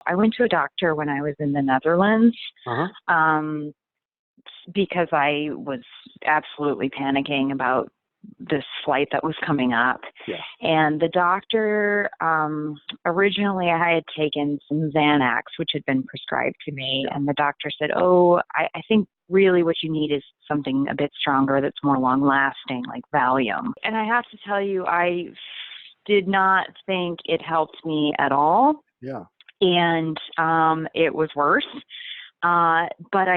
I went to a doctor when I was in the Netherlands. Uh-huh. Because I was absolutely panicking about this flight that was coming up. Yeah. And the doctor, originally I had taken some Xanax, which had been prescribed to me. Yeah. And the doctor said, I think really what you need is something a bit stronger that's more long lasting, like Valium. And I have to tell you, I did not think it helped me at all. Yeah. And it was worse. But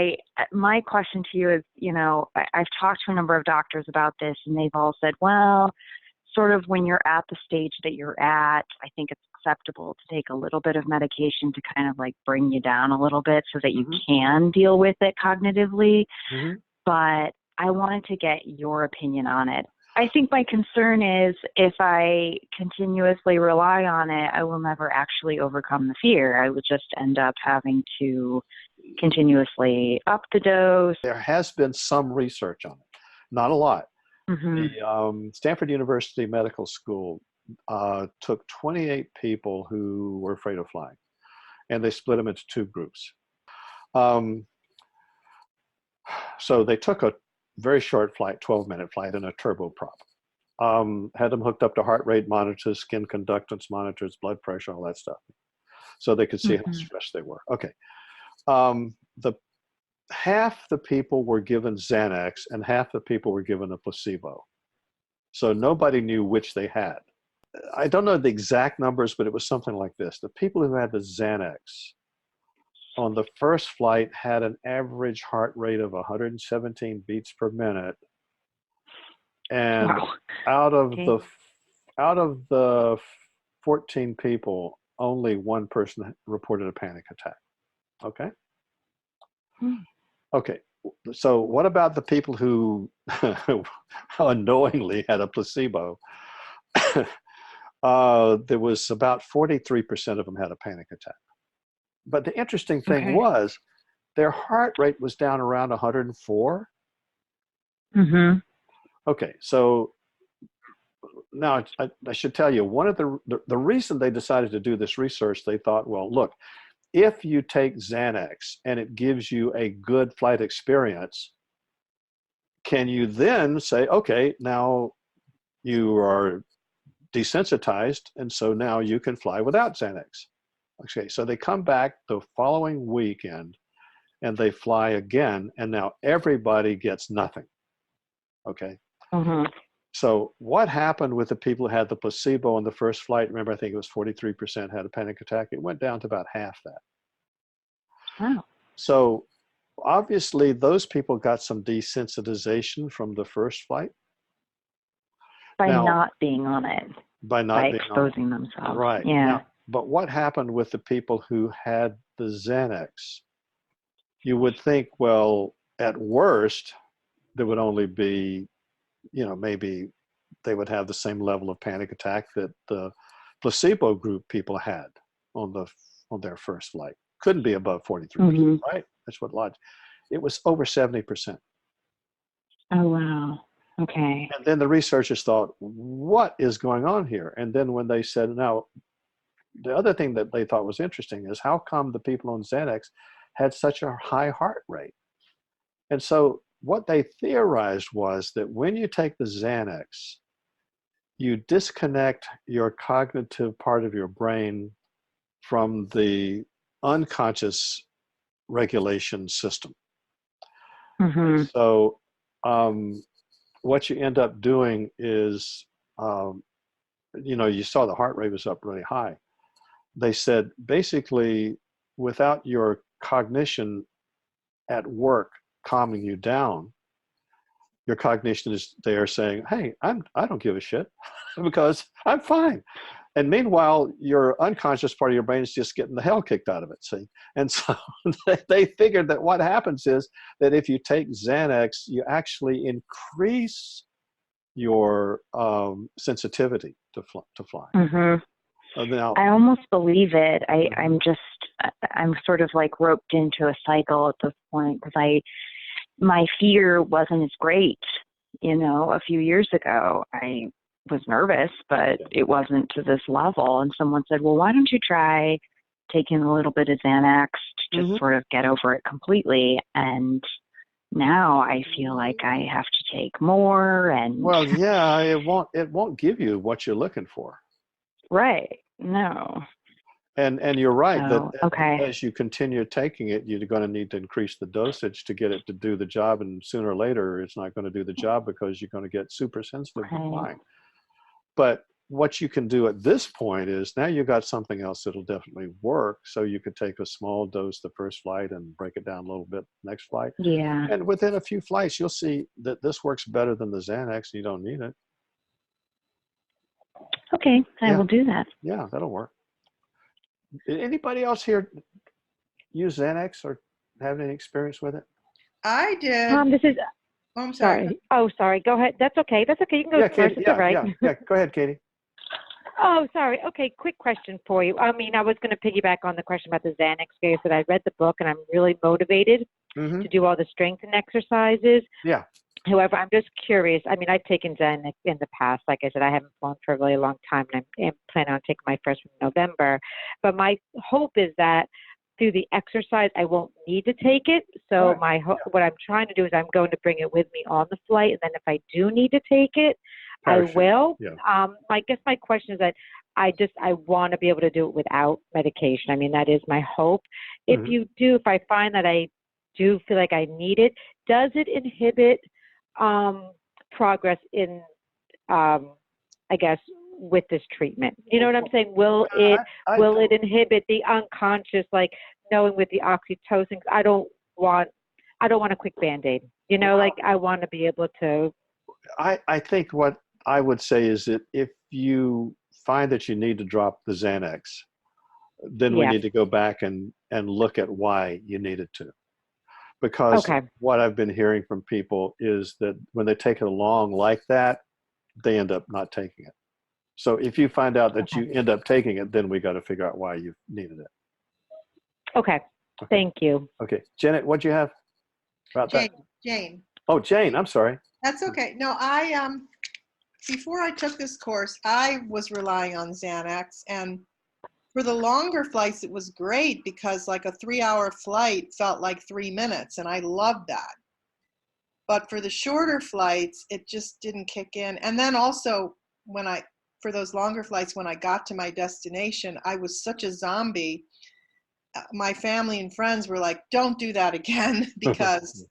my question to you is, I've talked to a number of doctors about this, and they've all said, well, sort of when you're at the stage that you're at, I think it's acceptable to take a little bit of medication to kind of like bring you down a little bit so that you can deal with it cognitively. But I wanted to get your opinion on it. I think my concern is if I continuously rely on it, I will never actually overcome the fear. I would just end up having to continuously up the dose. There has been some research on it, not a lot. The Stanford University Medical School took 28 people who were afraid of flying, and they split them into two groups. So they took a very short flight, 12-minute flight in a turboprop. Had them hooked up to heart rate monitors, skin conductance monitors, blood pressure, all that stuff, so they could see how stressed they were. Okay. Half the people were given Xanax and half the people were given a placebo. So nobody knew which they had. I don't know the exact numbers, but it was something like this. The people who had the Xanax on the first flight had an average heart rate of 117 beats per minute. And out of the 14 people, only one person reported a panic attack. Okay. Okay. So what about the people who unknowingly had a placebo? There was about 43% of them had a panic attack. But the interesting thing was their heart rate was down around 104. Okay, so now I should tell you, one of the reason they decided to do this research, they thought, well, look, if you take Xanax and it gives you a good flight experience, can you then say, okay, now you are desensitized, and so now you can fly without Xanax. Okay, so they come back the following weekend and they fly again, and now everybody gets nothing. Okay. So what happened with the people who had the placebo on the first flight? Remember, I think it was 43% had a panic attack. It went down to about half that. Wow. So obviously those people got some desensitization from the first flight. By not being on it. By exposing themselves. Right. Yeah. Now, but what happened with the people who had the Xanax? You would think, well, at worst, there would only be, maybe they would have the same level of panic attack that the placebo group people had on their first flight. Couldn't be above 43%, right? That's what logic. It was over 70%. Oh, wow. Okay. And then the researchers thought, what is going on here? And then when they said, now, the other thing that they thought was interesting is how come the people on Xanax had such a high heart rate? And so what they theorized was that when you take the Xanax, you disconnect your cognitive part of your brain from the unconscious regulation system. So what you end up doing is, you saw the heart rate was up really high. They said basically without your cognition at work calming you down, your cognition is there saying, hey, I don't give a shit because I'm fine. And meanwhile, your unconscious part of your brain is just getting the hell kicked out of it, see? And so they figured that what happens is that if you take Xanax, you actually increase your sensitivity to flying. Now, I almost believe it. I'm sort of like roped into a cycle at this point because my fear wasn't as great, a few years ago. I was nervous, but it wasn't to this level. And someone said, well, why don't you try taking a little bit of Xanax to just sort of get over it completely. And now I feel like I have to take more. And Well, yeah, it won't give you what you're looking for. right. No. And you're right that So, okay. as you continue taking it, you're going to need to increase the dosage to get it to do the job. And sooner or later, it's not going to do the job because you're going to get super sensitive to Right. flying. But what you can do at this point is now you've got something else that'll definitely work. So you could take a small dose the first flight and break it down a little bit next flight. Yeah. And within a few flights, you'll see that this works better than the Xanax. You don't need it. Okay. I Yeah, will do that. yeah, that'll work. Did anybody else here use Xanax or have any experience with it? I did. This is, Oh, I'm sorry. sorry. Oh, sorry. Go ahead. That's okay. That's okay. You can go Yeah, first. Katie. It's Yeah, all right. yeah. Go ahead, Katie. Oh, sorry. Okay, quick question for you. I mean, I was going to piggyback on the question about the Xanax because I read the book and I'm really motivated Mm-hmm. to do all the strengthening exercises. Yeah. However, I'm just curious. I mean, I've taken Xanax in the past. Like I said, I haven't flown for a really long time, and I'm planning on taking my first one in November. But my hope is that through the exercise, I won't need to take it. So Right. what I'm trying to do is I'm going to bring it with me on the flight, and then if I do need to take it, Parachute. I will. Yeah. I guess my question is that I want to be able to do it without medication. I mean, that is my hope. If Mhm. if I find that I do feel like I need it, does it inhibit progress in, I guess, with this treatment? You know what I'm saying? Will it inhibit the unconscious, like knowing with the oxytocin? I don't want a quick Band-Aid. You know, like I want to be able to. I think what I would say is that if you find that you need to drop the Xanax, then we Yes. need to go back and look at why you needed to. Because Okay. what I've been hearing from people is that when they take it along like that, they end up not taking it. So if you find out that you end up taking it, then we got to figure out why you needed it. Okay. Thank you. Okay. Janet, what'd you have about that? Jane. Oh, Jane, I'm sorry. That's okay. No, before I took this course, I was relying on Xanax, and for the longer flights, it was great because like a 3-hour flight felt like 3 minutes, and I loved that. But for the shorter flights, it just didn't kick in. And then also for those longer flights, when I got to my destination, I was such a zombie. My family and friends were like, don't do that again, because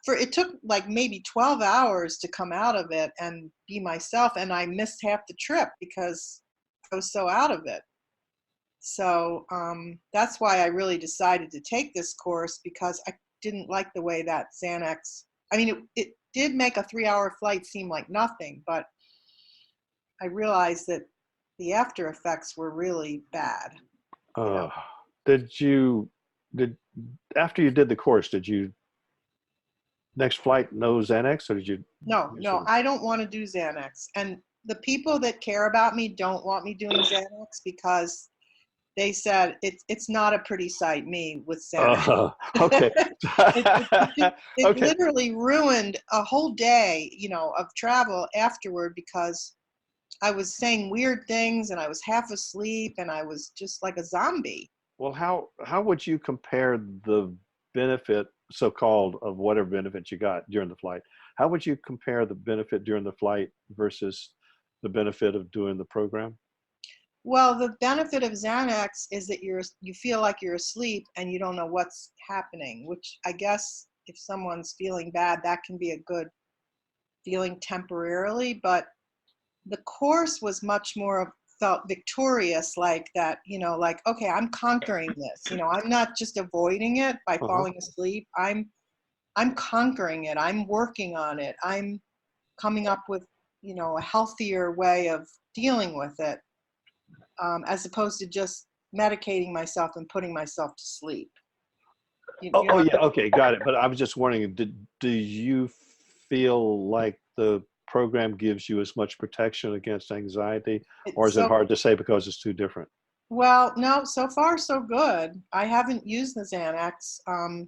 it took like maybe 12 hours to come out of it and be myself. And I missed half the trip because I was so out of it. So that's why I really decided to take this course, because I didn't like the way that Xanax, I mean, it did make a 3-hour flight seem like nothing, but I realized that the after effects were really bad. After you did the course, did you next flight no Xanax, or did you? No, I don't want to do Xanax. And the people that care about me don't want me doing Xanax because they said it's not a pretty sight, me with Xanax. Okay. It literally ruined a whole day, of travel afterward, because I was saying weird things and I was half asleep and I was just like a zombie. Well, how would you compare the benefit, so-called, of whatever benefit you got during the flight? How would you compare the benefit during the flight versus the benefit of doing the program? Well, the benefit of Xanax is that you feel like you're asleep and you don't know what's happening, which I guess if someone's feeling bad, that can be a good feeling temporarily. But the course was much more felt victorious, like that, like, okay, I'm conquering this. I'm not just avoiding it by falling asleep. I'm conquering it. I'm working on it. I'm coming up with, a healthier way of dealing with it, as opposed to just medicating myself and putting myself to sleep. Yeah, okay, got it. But I was just wondering, do you feel like the program gives you as much protection against anxiety, or is it hard to say because it's too different? Well, no, so far so good. I haven't used the Xanax, and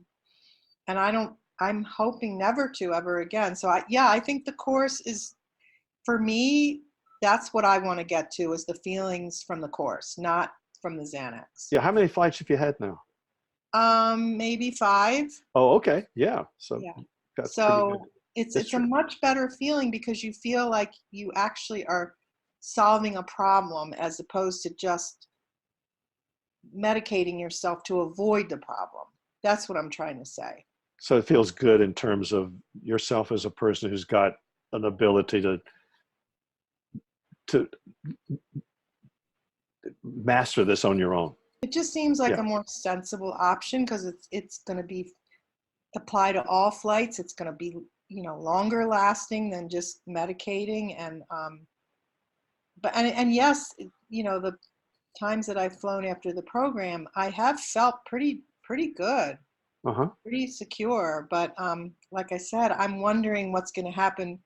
I'm hoping never to ever again. So I think the course is, for me, that's what I want to get to, is the feelings from the course, not from the Xanax. Yeah. How many flights have you had now? Maybe 5. Oh, okay. Yeah. So Yeah. that's pretty good. So it's a much better feeling because you feel like you actually are solving a problem as opposed to just medicating yourself to avoid the problem. That's what I'm trying to say. So it feels good in terms of yourself as a person who's got an ability to master this on your own. It just seems like Yeah. a more sensible option because it's going to be apply to all flights. It's going to be, longer lasting than just medicating. And and yes, the times that I've flown after the program, I have felt pretty good, pretty secure. But like I said, I'm wondering what's going to happen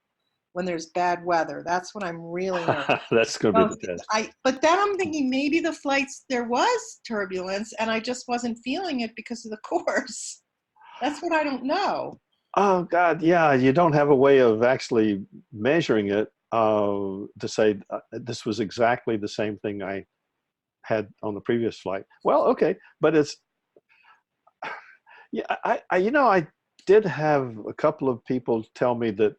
when there's bad weather. That's when I'm really nervous. That's going to be the test. But then I'm thinking maybe the flights there was turbulence and I just wasn't feeling it because of the course. That's what I don't know. Oh God, yeah. You don't have a way of actually measuring it to say this was exactly the same thing I had on the previous flight. Well, okay, but it's yeah. I did have a couple of people tell me that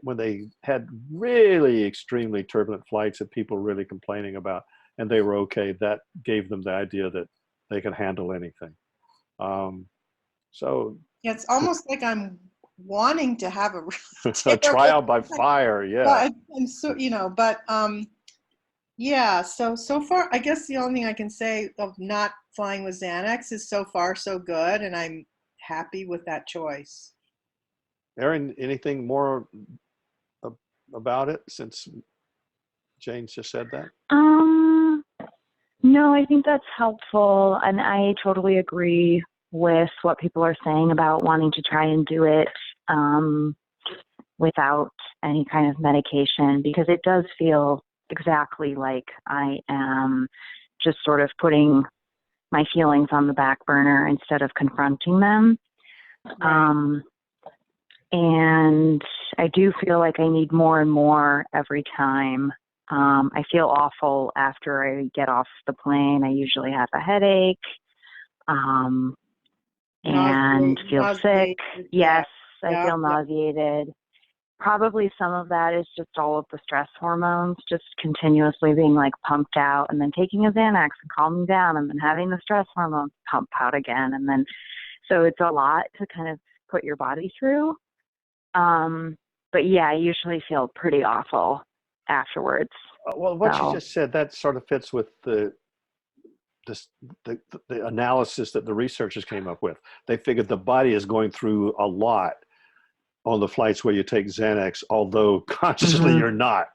when they had really extremely turbulent flights that people were really complaining about, and they were okay, that gave them the idea that they could handle anything. So yeah, it's almost like I'm wanting to have a a trial by fire, yeah. And so yeah. So far, I guess the only thing I can say of not flying with Xanax is so far so good, and I'm happy with that choice. Erin, anything more about it since Jane just said that? No, I think that's helpful, and I totally agree with what people are saying about wanting to try and do it without any kind of medication, because it does feel exactly like I am just sort of putting my feelings on the back burner instead of confronting them. Right. And I do feel like I need more and more every time. I feel awful after I get off the plane. I usually have a headache and feel sick. Yes, I feel nauseated. Probably some of that is just all of the stress hormones just continuously being like pumped out, and then taking a Xanax and calming down, and then having the stress hormones pump out again. And then, so it's a lot to kind of put your body through. But yeah, I usually feel pretty awful afterwards. Well, what you just said, that sort of fits with the analysis that the researchers came up with. They figured the body is going through a lot on the flights where you take Xanax, although consciously you're not.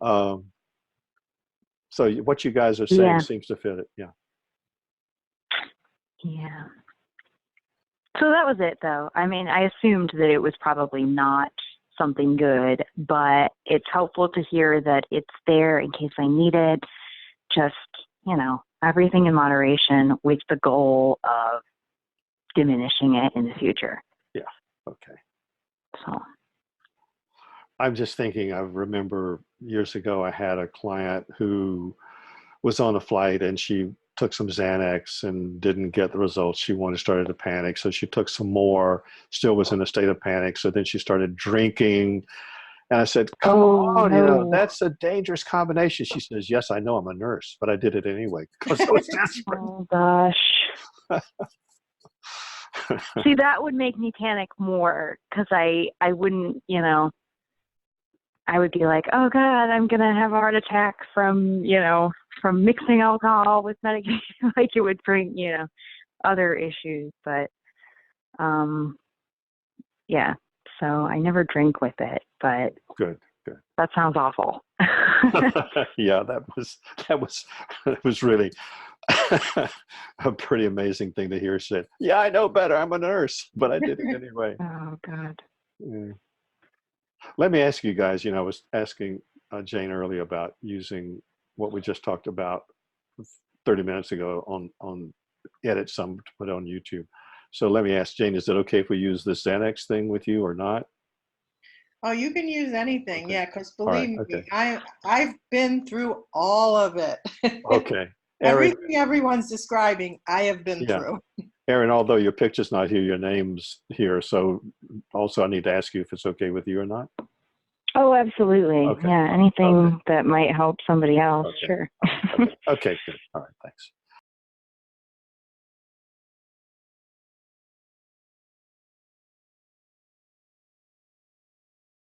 So what you guys are saying seems to fit it. Yeah. Yeah. So that was it, though. I mean, I assumed that it was probably not something good, but it's helpful to hear that it's there in case I need it. Just, everything in moderation with the goal of diminishing it in the future. Yeah. Okay. So I'm just thinking, I remember years ago, I had a client who was on a flight and she took some Xanax and didn't get the results she wanted, started to panic. So she took some more, still was in a state of panic. So then she started drinking. And I said, come on, no. That's a dangerous combination. She says, yes, I know, I'm a nurse, but I did it anyway because I was desperate. Oh, gosh. See, that would make me panic more because I wouldn't, I would be like, oh, God, I'm going to have a heart attack from mixing alcohol with medication. Like it would bring, other issues. But, yeah, so I never drink with it, but Good. That sounds awful. Yeah, that was really a pretty amazing thing to hear said. Yeah, I know better. I'm a nurse, but I did it anyway. Oh, God. Yeah. Let me ask you guys, I was asking Jane earlier about using what we just talked about 30 minutes ago on edit some to put on YouTube. So let me ask Jane, is it okay if we use this Xanax thing with you or not? Oh, you can use anything. Okay. Yeah, because believe me, Okay. I've been through all of it. Okay. Erin, Everything everyone's describing, I have been yeah. through. Erin, although your picture's not here, your name's here. So also I need to ask you if it's okay with you or not. Oh, absolutely. Okay. Yeah, anything Okay. that might help somebody else, Okay. sure. Okay. Okay, good. All right, thanks.